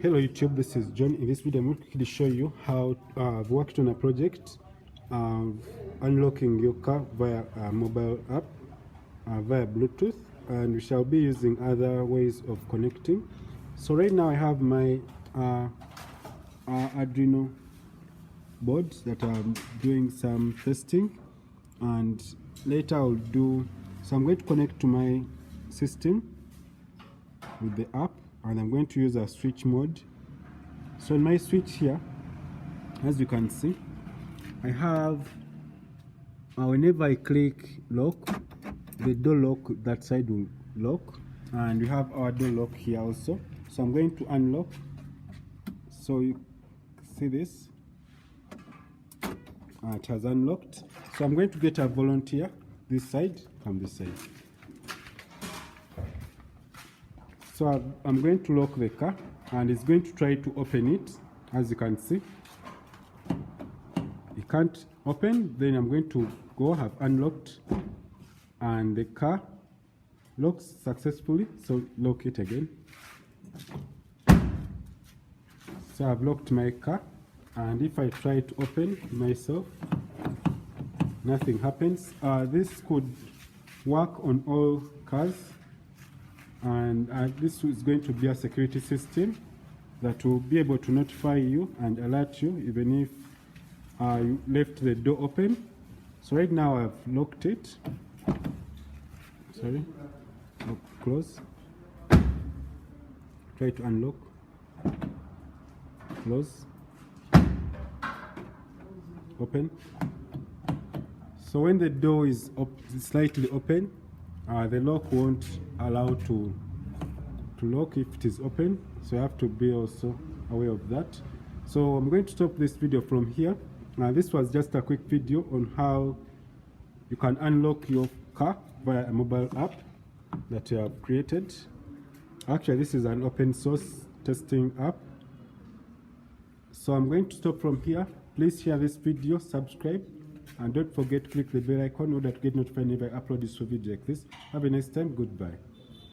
Hello YouTube, this is John. In this video I'm going to quickly show you how I've worked on a project unlocking your car via a mobile app via Bluetooth, and we shall be using other ways of connecting. So right now I have my Arduino board that I'm doing some testing, and later I'll do, so I'm going to connect to my system with the app, and I'm going to use a switch mode. So in my switch here, as you can see, I have whenever I click lock, the door lock that side will lock, and we have our door lock here also. So I'm going to unlock. So you see this, it has unlocked. So I'm going to get a volunteer this side and this side. So I'm going to lock the car, and it's going to try to open it. As you can see, it can't open. Then I'm going to go, have unlocked, and the car locks successfully. So lock it again. So I've locked my car, and if I try to open myself, nothing happens. This could work on all cars, and this is going to be a security system that will be able to notify you and alert you even if you left the door open. So right now I've locked it. Sorry, close. Try to unlock. Close. Open. So when the door is slightly open, the lock won't allow to lock if it is open. So you have to be also aware of that. So I'm going to stop this video from here. This was just a quick video on how you can unlock your car via a mobile app that you have created. Actually, this is an open source testing app. So I'm going to stop from here. Please share this video, subscribe, and don't forget to click the bell icon in order to get notified whenever I upload this video like this. Have a nice time. Goodbye.